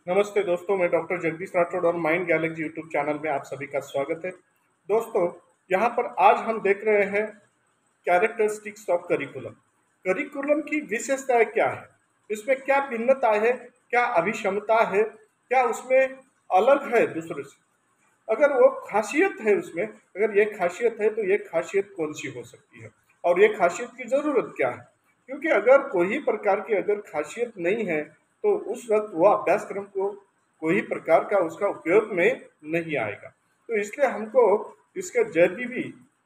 नमस्ते दोस्तों, मैं डॉक्टर जगदीश राठौड़ और माइंड गैलेक्सी यूट्यूब चैनल में आप सभी का स्वागत है। दोस्तों, यहाँ पर आज हम देख रहे हैं कैरेक्टरिस्टिक्स ऑफ करिकुलम। करिकुलम की विशेषताएं क्या है, इसमें क्या भिन्नता है, क्या अभिक्षमता है, क्या उसमें अलग है दूसरे से। अगर वो खासियत है उसमें, अगर ये खासियत है तो ये खासियत कौन सी हो सकती है और ये खासियत की ज़रूरत क्या है। क्योंकि अगर कोई प्रकार की अगर खासियत नहीं है तो उस वक्त वो अभ्यासक्रम को कोई प्रकार का उसका उपयोग में नहीं आएगा। तो इसलिए हमको इसके जरिए भी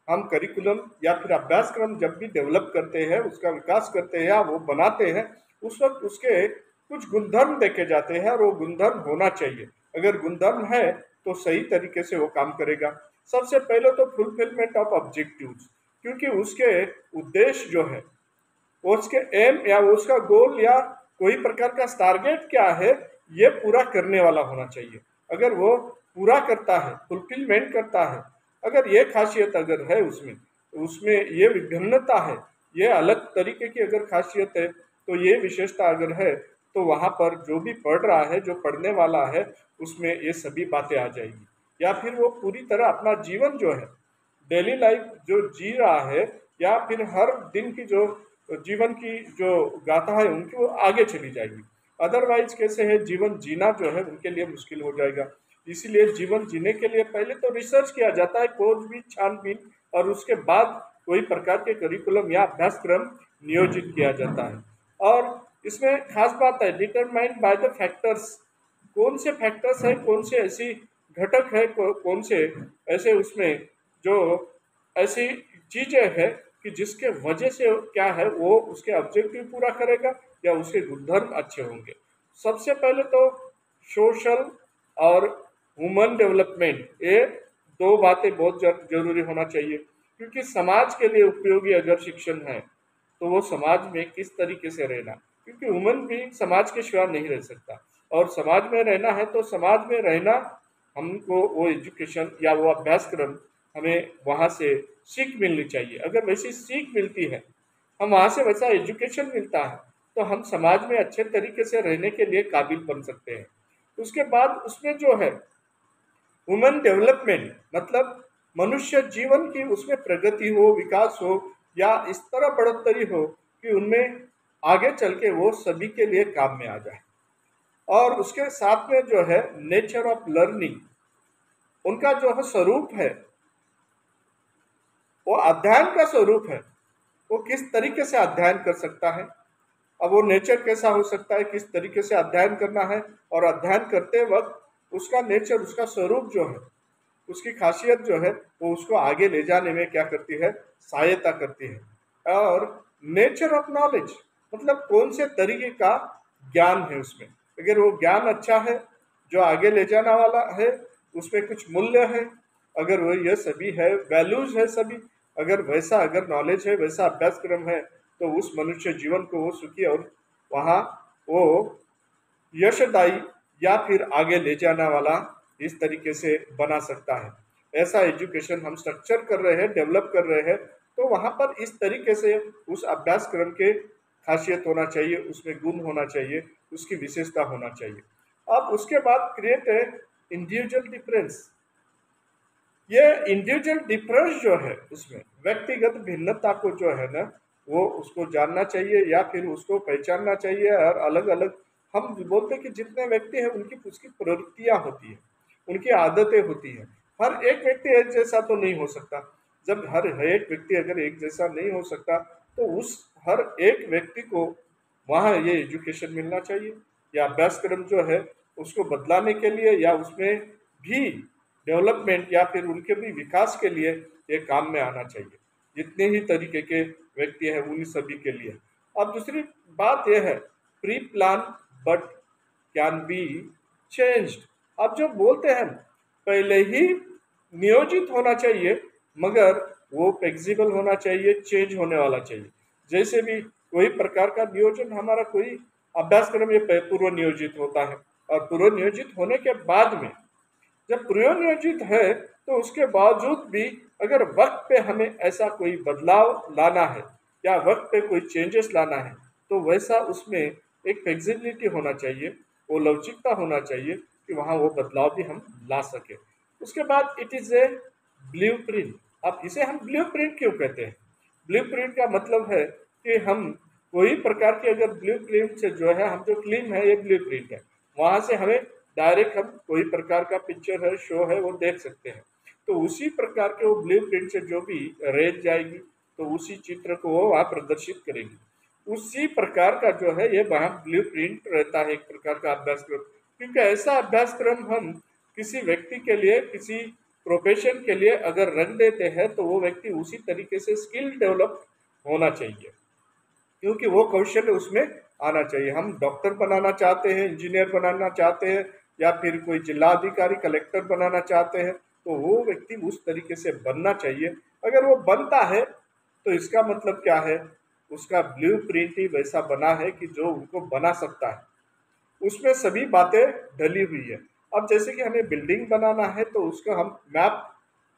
हम करिकुलम या फिर अभ्यासक्रम जब भी डेवलप करते हैं, उसका विकास करते हैं या वो बनाते हैं, उस वक्त उसके कुछ गुणधर्म देखे जाते हैं और वो गुणधर्म होना चाहिए। अगर गुणधर्म है तो सही तरीके से वो काम करेगा। सबसे पहले तो फुलफिलमेंट ऑफ ऑब्जेक्टिव्स, क्योंकि उसके उद्देश्य जो है, वो उसके एम या उसका गोल या कोई प्रकार का टारगेट क्या है, ये पूरा करने वाला होना चाहिए। अगर वो पूरा करता है, फुलफिलमेंट करता है, अगर ये खासियत अगर है उसमें, उसमें ये विभिन्नता है, ये अलग तरीके की अगर खासियत है, तो ये विशेषता अगर है, तो वहाँ पर जो भी पढ़ रहा है, जो पढ़ने वाला है, उसमें ये सभी बातें आ जाएगी। या फिर वो पूरी तरह अपना जीवन जो है, डेली लाइफ जो जी रहा है, या फिर हर दिन की जो जीवन की जो गाथा है उनकी वो आगे चली जाएगी। अदरवाइज कैसे है, जीवन जीना जो है उनके लिए मुश्किल हो जाएगा। इसीलिए जीवन जीने के लिए पहले तो रिसर्च किया जाता है, खोजबीन छानबीन, और उसके बाद कोई प्रकार के करिकुलम या अभ्यासक्रम नियोजित किया जाता है। और इसमें खास बात है, डिटरमाइंड बाय द फैक्टर्स। कौन से फैक्टर्स है, कौन से ऐसी घटक है, कौन से ऐसे उसमें जो ऐसी चीजें है कि जिसके वजह से क्या है वो उसके ऑब्जेक्टिव पूरा करेगा या उसके गुणधर्म अच्छे होंगे। सबसे पहले तो सोशल और ह्यूमन डेवलपमेंट, ये दो बातें बहुत जरूरी होना चाहिए। क्योंकि समाज के लिए उपयोगी अगर शिक्षण है तो वो समाज में किस तरीके से रहना, क्योंकि ह्यूमन भी समाज के सिवा नहीं रह सकता, और समाज में रहना है तो समाज में रहना हमको वो एजुकेशन या वो अभ्यासक्रम हमें वहाँ से सीख मिलनी चाहिए। अगर वैसी सीख मिलती है, हम वहाँ से वैसा एजुकेशन मिलता है, तो हम समाज में अच्छे तरीके से रहने के लिए काबिल बन सकते हैं। उसके बाद उसमें जो है ह्यूमन डेवलपमेंट, मतलब मनुष्य जीवन की उसमें प्रगति हो, विकास हो, या इस तरह बढ़ोतरी हो कि उनमें आगे चल के वो सभी के लिए काम में आ जाए। और उसके साथ में जो है नेचर ऑफ लर्निंग, उनका जो है स्वरूप है, वो अध्ययन का स्वरूप है। वो किस तरीके से अध्ययन कर सकता है, अब वो नेचर कैसा हो सकता है, किस तरीके से अध्ययन करना है, और अध्ययन करते वक्त उसका नेचर, उसका स्वरूप जो है, उसकी खासियत जो है, वो उसको आगे ले जाने में क्या करती है, सहायता करती है। और नेचर ऑफ नॉलेज, मतलब कौन से तरीके का ज्ञान है उसमें। अगर वो ज्ञान अच्छा है, जो आगे ले जाने वाला है, उसमें कुछ मूल्य है, अगर वो ये सभी है, वैल्यूज है सभी, अगर वैसा अगर नॉलेज है, वैसा अभ्यासक्रम है, तो उस मनुष्य जीवन को वो सुखी और वहाँ वो यशदायी या फिर आगे ले जाने वाला इस तरीके से बना सकता है। ऐसा एजुकेशन हम स्ट्रक्चर कर रहे हैं, डेवलप कर रहे हैं, तो वहाँ पर इस तरीके से उस अभ्यासक्रम के खासियत होना चाहिए, उसमें गुण होना चाहिए, उसकी विशेषता होना चाहिए। अब उसके बाद क्रिएट है इंडिविजुअल डिफरेंस। ये इंडिविजुअल डिफरेंस जो है, उसमें व्यक्तिगत भिन्नता को जो है ना, वो उसको जानना चाहिए या फिर उसको पहचानना चाहिए। और अलग अलग हम बोलते हैं कि जितने व्यक्ति हैं उनकी उसकी प्रवृत्तियां होती हैं, उनकी आदतें होती हैं। हर एक व्यक्ति एक जैसा तो नहीं हो सकता। जब हर एक व्यक्ति अगर एक जैसा नहीं हो सकता, तो उस हर एक व्यक्ति को वहाँ ये एजुकेशन मिलना चाहिए, या अभ्यासक्रम जो है उसको बदलाने के लिए या उसमें भी डेवलपमेंट या फिर उनके भी विकास के लिए ये काम में आना चाहिए। जितने ही तरीके के व्यक्ति हैं उन्हीं सभी के लिए। अब दूसरी बात यह है, pre plan but can be changed. अब जो बोलते हैं पहले ही नियोजित होना चाहिए, मगर वो फ्लेक्सिबल होना चाहिए, चेंज होने वाला चाहिए। जैसे भी कोई प्रकार का नियोजन, हमारा कोई अभ्यासक्रम ये पूर्व नियोजित होता है, और पूर्व नियोजित होने के बाद में जब प्रयोजनोचित है, तो उसके बावजूद भी अगर वक्त पे हमें ऐसा कोई बदलाव लाना है या वक्त पे कोई चेंजेस लाना है, तो वैसा उसमें एक फ्लेक्सिबिलिटी होना चाहिए। वो लवचिकता होना चाहिए कि वहाँ वो बदलाव भी हम ला सके। उसके बाद इट इज़ ए ब्लूप्रिंट। अब इसे हम ब्लूप्रिंट क्यों कहते हैं? ब्लूप्रिंट का मतलब है कि हम कोई प्रकार की अगर ब्लूप्रिंट से जो है हम जो फिल्म है ये ब्लूप्रिंट है, वहाँ से हमें डायरेक्ट हम कोई प्रकार का पिक्चर है, शो है, वो देख सकते हैं। तो उसी प्रकार के वो ब्लूप्रिंट से जो भी रेज जाएगी तो उसी चित्र को वो वहाँ प्रदर्शित करेंगी। उसी प्रकार का जो है ये वहाँ ब्लूप्रिंट रहता है, एक प्रकार का अभ्यासक्रम। क्योंकि ऐसा अभ्यासक्रम हम किसी व्यक्ति के लिए, किसी प्रोफेशन के लिए अगर रख देते हैं तो वो व्यक्ति उसी तरीके से स्किल डेवलप होना चाहिए, क्योंकि वो कौशल्य उसमें आना चाहिए। हम डॉक्टर बनाना चाहते हैं, इंजीनियर बनाना चाहते हैं, या फिर कोई जिला अधिकारी, कलेक्टर बनाना चाहते हैं, तो वो व्यक्ति उस तरीके से बनना चाहिए। अगर वो बनता है तो इसका मतलब क्या है? उसका ब्लूप्रिंट ही वैसा बना है कि जो उनको बना सकता है, उसमें सभी बातें डली हुई है। अब जैसे कि हमें बिल्डिंग बनाना है तो उसका हम मैप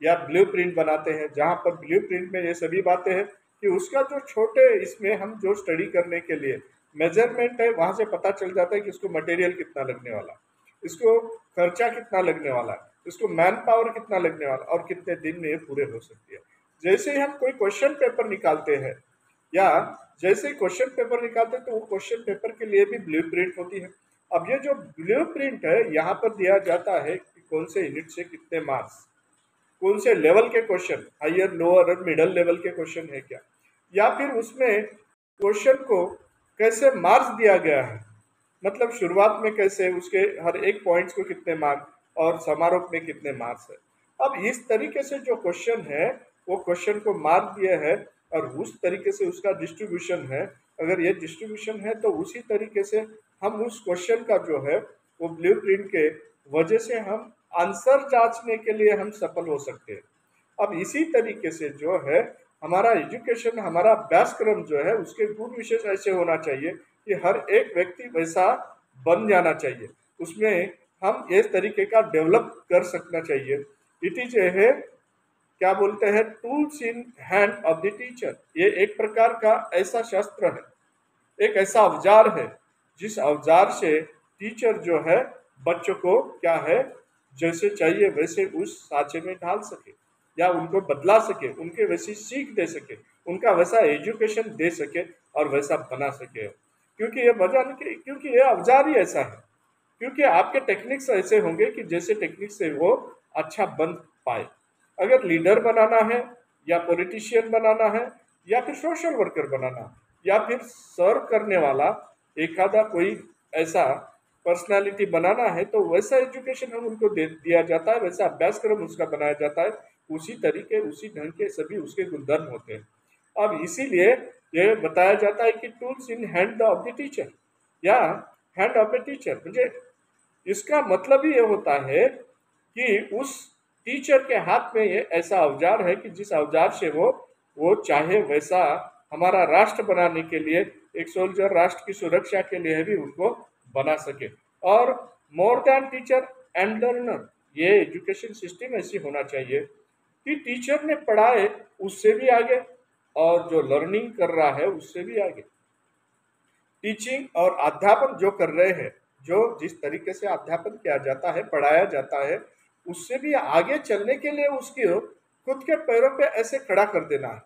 या ब्लूप्रिंट बनाते हैं, जहाँ पर ब्लूप्रिंट में ये सभी बातें हैं कि उसका जो छोटे इसमें हम जो स्टडी करने के लिए मेजरमेंट है, वहाँ से पता चल जाता है कि इसको मटेरियल कितना लगने वाला, इसको खर्चा कितना लगने वाला है, इसको मैन पावर कितना लगने वाला, और कितने दिन में ये पूरे हो सकती है। जैसे ही हम कोई क्वेश्चन पेपर निकालते हैं, या जैसे ही क्वेश्चन पेपर निकालते हैं, तो वो क्वेश्चन पेपर के लिए भी ब्लूप्रिंट होती है। अब ये जो ब्लूप्रिंट है यहाँ पर दिया जाता है कि कौन से यूनिट से कितने मार्क्स, कौन से लेवल के क्वेश्चन, हायर, लोअर और मिडल लेवल के क्वेश्चन है क्या, या फिर उसमें क्वेश्चन को कैसे मार्क्स दिया गया है, मतलब शुरुआत में कैसे उसके हर एक पॉइंट्स को कितने मार्क्स और समारोह में कितने मार्क्स है। अब इस तरीके से जो क्वेश्चन है वो क्वेश्चन को मार्क दिया है, और उस तरीके से उसका डिस्ट्रीब्यूशन है। अगर ये डिस्ट्रीब्यूशन है तो उसी तरीके से हम उस क्वेश्चन का जो है वो ब्लूप्रिंट के वजह से हम आंसर जांचने के लिए हम सफल हो सकते हैं। अब इसी तरीके से जो है हमारा एजुकेशन, हमारा अभ्यासक्रम जो है उसके गुण विशेष ऐसे होना चाहिए कि हर एक व्यक्ति वैसा बन जाना चाहिए, उसमें हम इस तरीके का डेवलप कर सकना चाहिए। इट इज है, क्या बोलते हैं, tools in hand of the teacher. ये एक प्रकार का ऐसा शस्त्र है, एक ऐसा औजार है जिस औजार से टीचर जो है बच्चों को क्या है जैसे चाहिए वैसे उस सांचे में ढाल सके, या उनको बदला सके, उनके वैसी सीख दे सके, उनका वैसा एजुकेशन दे सके और वैसा बना सके। क्योंकि ये वजह, क्योंकि ये औजार ही ऐसा है, क्योंकि आपके टेक्निक्स ऐसे होंगे कि जैसे टेक्निक से वो अच्छा बन पाए। अगर लीडर बनाना है, या पॉलिटिशियन बनाना है, या फिर सोशल वर्कर बनाना, या फिर सर्व करने वाला एक आधा कोई ऐसा पर्सनालिटी बनाना है, तो वैसा एजुकेशन हम उनको दे दिया जाता है, वैसा अभ्यासक्रम उसका बनाया जाता है, उसी तरीके उसी ढंग के सभी उसके गुणधर्म होते हैं। अब इसीलिए ये बताया जाता है कि tools in hand of the teacher, या हैंड ऑफ ए टीचर, मुझे इसका मतलब ही ये होता है कि उस टीचर के हाथ में ये ऐसा औजार है कि जिस औजार से वो चाहे वैसा हमारा राष्ट्र बनाने के लिए, एक सोल्जर राष्ट्र की सुरक्षा के लिए भी उनको बना सके। और more than teacher and learner, ये एजुकेशन सिस्टम ऐसी होना चाहिए कि टीचर ने पढ़ाए उससे भी आगे, और जो लर्निंग कर रहा है उससे भी आगे। टीचिंग और अध्यापन जो कर रहे हैं, जो जिस तरीके से अध्यापन किया जाता है, पढ़ाया जाता है, उससे भी आगे चलने के लिए उसकी खुद के पैरों पे ऐसे खड़ा कर देना है,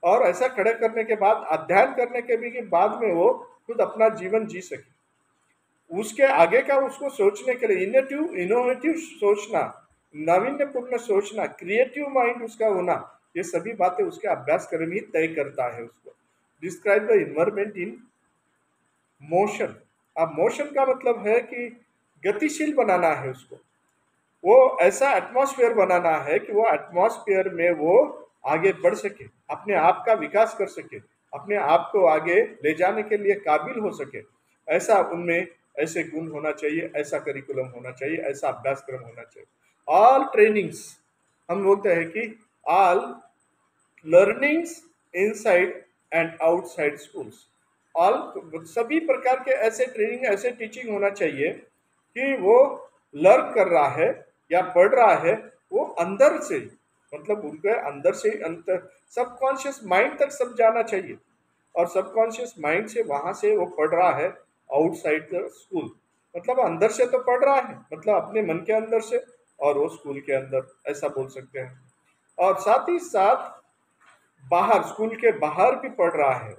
और ऐसा खड़े करने के बाद अध्ययन करने के भी बाद में वो खुद अपना जीवन जी सके। उसके आगे का उसको सोचने के लिए इनोवेटिव सोचना, नावीन्यपूर्ण सोचना, क्रिएटिव माइंड उसका होना, ये सभी बातें उसके अभ्यासक्रम ही तय करता है उसको। Describe the environment in motion. अब मोशन का मतलब है कि गतिशील बनाना है उसको, वो ऐसा एटमॉस्फेयर बनाना है कि वो एटमॉस्फेयर में वो आगे बढ़ सके, अपने आप का विकास कर सके, अपने आप को आगे ले जाने के लिए काबिल हो सके। ऐसा उनमें ऐसे गुण होना चाहिए, ऐसा करिकुलम होना चाहिए, ऐसा अभ्यासक्रम होना चाहिए। ऑल ट्रेनिंग्स, हम बोलते हैं कि all learnings inside and outside schools, all सभी प्रकार के ऐसे ट्रेनिंग, ऐसे टीचिंग होना चाहिए कि वो लर्न कर रहा है या पढ़ रहा है वो अंदर से, मतलब उनके अंदर से अंतर सबकॉन्शियस माइंड तक सब जाना चाहिए, और सबकॉन्शियस माइंड से वहाँ से वो पढ़ रहा है आउटसाइड द स्कूल। मतलब अंदर से तो पढ़ रहा है, मतलब अपने मन के अंदर से, और वो स्कूल के अंदर, ऐसा बोल सकते हैं। और साथ ही साथ बाहर, स्कूल के बाहर भी पढ़ रहा है।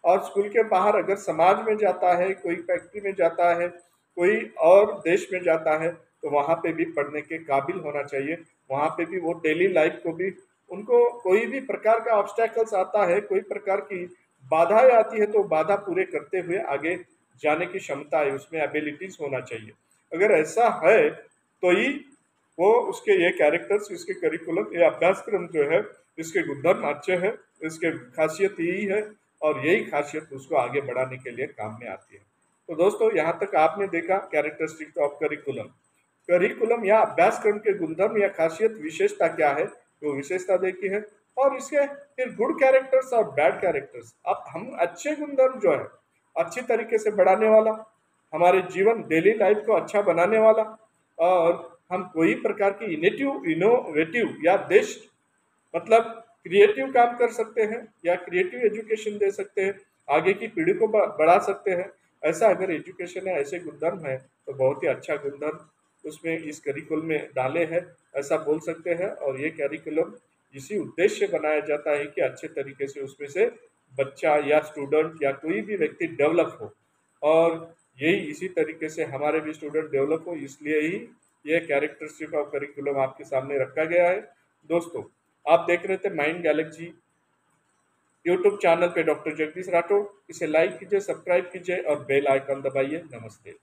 और स्कूल के बाहर अगर समाज में जाता है, कोई फैक्ट्री में जाता है, कोई और देश में जाता है, तो वहाँ पे भी पढ़ने के काबिल होना चाहिए। वहाँ पे भी वो डेली लाइफ को भी, उनको कोई भी प्रकार का ऑब्स्टैकल्स आता है, कोई प्रकार की बाधाएं आती है, तो बाधा पूरे करते हुए आगे जाने की क्षमता है, उसमें एबिलिटीज होना चाहिए। अगर ऐसा है तो ही वो, उसके ये कैरेक्टर्स, इसके करिकुलम, ये अभ्यासक्रम जो है, इसके गुणधर्म अच्छे हैं, इसके खासियत यही है, और यही खासियत उसको आगे बढ़ाने के लिए काम में आती है। तो दोस्तों, यहाँ तक आपने देखा कैरेक्टरिस्टिक्स ऑफ करिकुलम। करिकुलम या अभ्यासक्रम के गुणधर्म या खासियत, विशेषता क्या है, वो विशेषता देखी है। और इसके फिर गुड कैरेक्टर्स और बैड कैरेक्टर्स। अब हम अच्छे गुणधर्म जो है, अच्छी तरीके से बढ़ाने वाला, हमारे जीवन डेली लाइफ को अच्छा बनाने वाला, और हम कोई प्रकार की इनोवेटिव या देश, मतलब क्रिएटिव काम कर सकते हैं, या क्रिएटिव एजुकेशन दे सकते हैं, आगे की पीढ़ी को बढ़ा सकते हैं। ऐसा अगर एजुकेशन है, ऐसे गुणधर्म है, तो बहुत ही अच्छा गुणधर्म उसमें इस करिकुलम में डाले हैं, ऐसा बोल सकते हैं। और ये करिकुलम इसी उद्देश्य से बनाया जाता है कि अच्छे तरीके से उसमें से बच्चा या स्टूडेंट या कोई भी व्यक्ति डेवलप हो, और यही इसी तरीके से हमारे भी स्टूडेंट डेवलप हो, इसलिए ही ये कैरेक्टरिस्टिक ऑफ करिकुलम आपके सामने रखा गया है। दोस्तों, आप देख रहे थे माइंड गैलेक्सी यूट्यूब चैनल पे, डॉक्टर जगदीश राठौर। इसे लाइक कीजिए, सब्सक्राइब कीजिए और बेल आइकन दबाइए। नमस्ते।